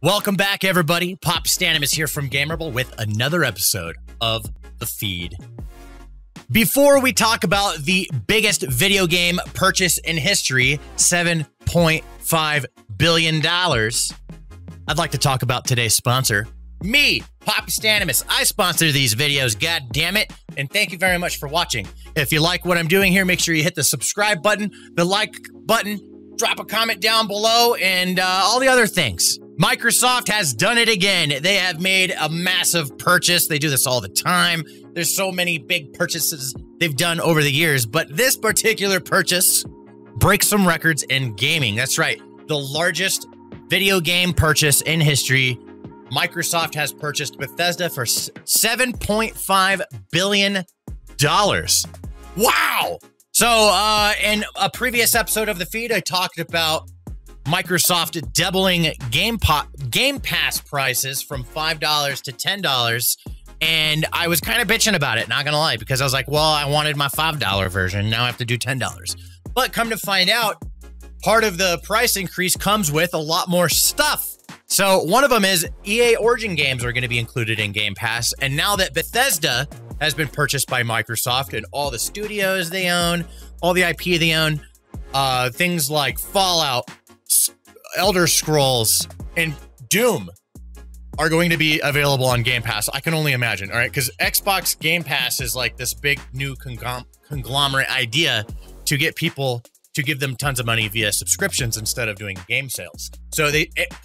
Welcome back, everybody. Pop Stanimus here from Gamerable with another episode of The Feed. Before we talk about the biggest video game purchase in history, $7.5 billion, I'd like to talk about today's sponsor, me, Pop Stanimus. I sponsor these videos, god damn it, and thank you very much for watching. If you like what I'm doing here, make sure you hit the subscribe button, the like button, drop a comment down below, and all the other things. Microsoft has done it again. They have made a massive purchase. They do this all the time. There's so many big purchases they've done over the years, but this particular purchase breaks some records in gaming. That's right. The largest video game purchase in history. Microsoft has purchased Bethesda for $7.5 billion. Wow. So in a previous episode of The Feed, I talked about Microsoft doubling Game Pass prices from $5 to $10. And I was kind of bitching about it, not gonna lie, because I was like, well, I wanted my $5 version. Now I have to do $10. But come to find out, part of the price increase comes with a lot more stuff. So one of them is EA Origin games are going to be included in Game Pass. And now that Bethesda has been purchased by Microsoft and all the studios they own, all the IP they own, things like Fallout, Elder Scrolls, and Doom are going to be available on Game Pass. I can only imagine, all right? Because Xbox Game Pass is like this big new conglomerate idea to get people to give them tons of money via subscriptions instead of doing game sales. So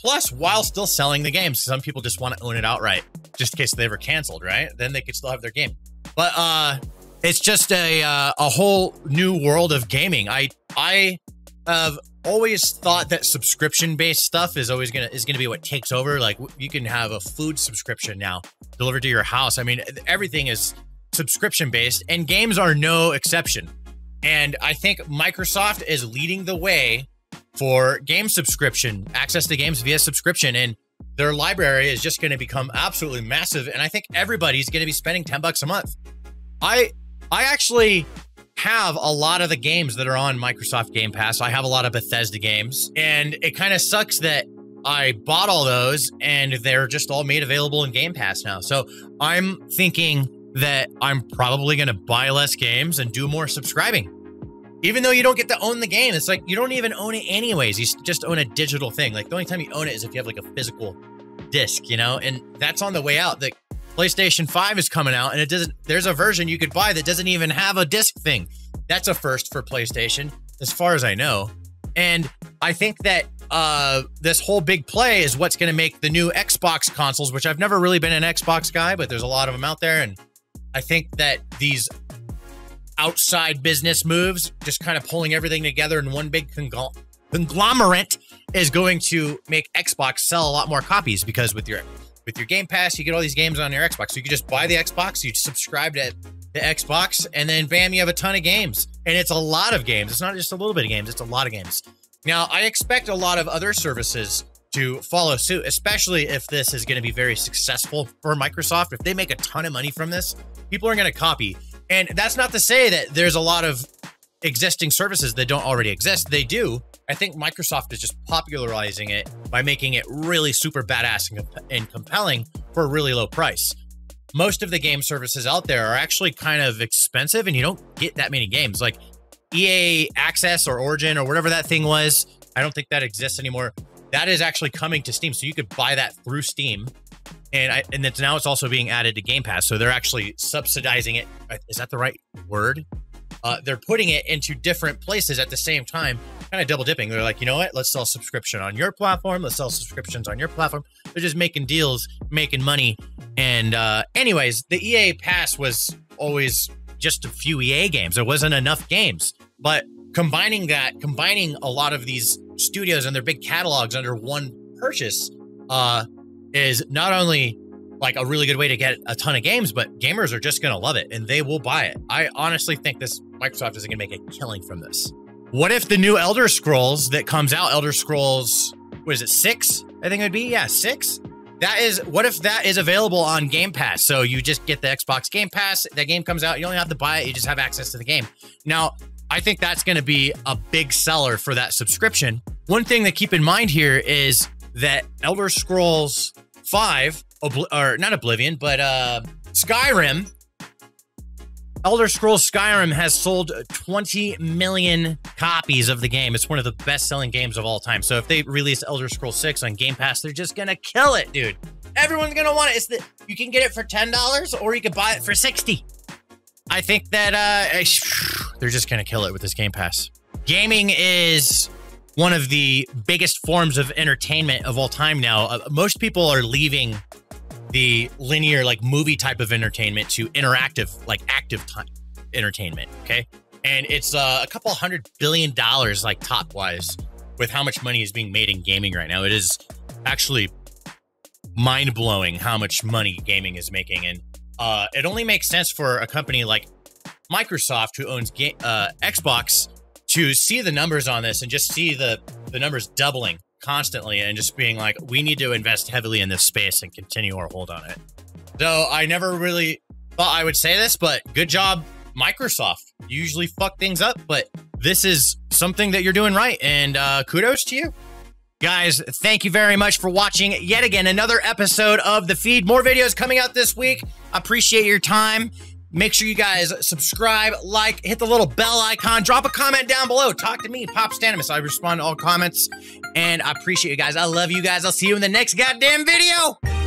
plus, while still selling the games, some people just want to own it outright, just in case they ever canceled, right? Then they could still have their game. But it's just a whole new world of gaming. I have always thought that subscription-based stuff is always gonna be what takes over. Like, you can have a food subscription now delivered to your house. I mean, everything is subscription-based, and games are no exception. And I think Microsoft is leading the way for game subscription, access to games via subscription, and their library is just going to become absolutely massive. And I think everybody's going to be spending $10 a month. I actually have a lot of the games that are on Microsoft Game Pass. I have a lot of Bethesda games, and it kind of sucks that I bought all those and they're just all made available in Game Pass now. So I'm thinking that I'm probably going to buy less games and do more subscribing. Even though you don't get to own the game, it's like you don't even own it anyways. You just own a digital thing. Like, the only time you own it is if you have like a physical disc, you know, and that's on the way out. The PlayStation 5 is coming out, and there's a version you could buy that doesn't even have a disc thing. That's a first for PlayStation, as far as I know. And I think that this whole big play is what's going to make the new Xbox consoles, which I've never really been an Xbox guy, but there's a lot of them out there. And I think that these outside business moves, just kind of pulling everything together in one big conglomerate, is going to make Xbox sell a lot more copies, because with your Game Pass, you get all these games on your Xbox. So you can just buy the Xbox, you subscribe to the Xbox, and then bam, you have a ton of games. And it's a lot of games. It's not just a little bit of games, it's a lot of games. Now, I expect a lot of other services to follow suit, especially if this is going to be very successful for Microsoft. If they make a ton of money from this, people are going to copy. And that's not to say that there's a lot of existing services that don't already exist. They do. I think Microsoft is just popularizing it by making it really super badass and compelling for a really low price. Most of the game services out there are actually kind of expensive, and you don't get that many games. Like EA Access or Origin or whatever that thing was, I don't think that exists anymore. That is actually coming to Steam, so you could buy that through Steam. And now it's also being added to Game Pass, so they're actually subsidizing it. Is that the right word? They're putting it into different places at the same time, kind of double dipping. They're like, you know what? Let's sell subscription on your platform. Let's sell subscriptions on your platform. They're just making deals, making money. And anyways, the EA Pass was always just a few EA games. There wasn't enough games. But combining a lot of these studios and their big catalogs under one purchase is not only like a really good way to get a ton of games, but gamers are just going to love it and they will buy it. I honestly think Microsoft is going to make a killing from this. What if the new Elder Scrolls that comes out, Elder Scrolls, what is it, 6? I think it would be, yeah, 6. What if that is available on Game Pass? So you just get the Xbox Game Pass, that game comes out, you only have to buy it, you just have access to the game. Now, I think that's going to be a big seller for that subscription. One thing to keep in mind here is that Elder Scrolls 5, or not Oblivion, but Skyrim, Elder Scrolls Skyrim has sold 20 million copies of the game. It's one of the best-selling games of all time. So if they release Elder Scrolls 6 on Game Pass, they're just gonna kill it, dude. Everyone's gonna want it. You can get it for $10 or you can buy it for $60. I think that they're just gonna kill it with this Game Pass. Gaming is one of the biggest forms of entertainment of all time now. Most people are leaving the linear, like, movie type of entertainment to interactive, like, active time entertainment, okay? And it's a couple $100 billion, like, top-wise, with how much money is being made in gaming right now. It is actually mind-blowing how much money gaming is making, and it only makes sense for a company like Microsoft, who owns Xbox, to see the numbers on this and just see the numbers doubling constantly and just being like, we need to invest heavily in this space and continue our hold on it. So I never really thought I would say this, but good job, Microsoft. You usually fuck things up, but this is something that you're doing right, and kudos to you. Guys, thank you very much for watching yet again another episode of The Feed. More videos coming out this week. I appreciate your time. Make sure you guys subscribe, like, hit the little bell icon, drop a comment down below. Talk to me, Pop Stanimus. I respond to all comments, and I appreciate you guys. I love you guys. I'll see you in the next goddamn video.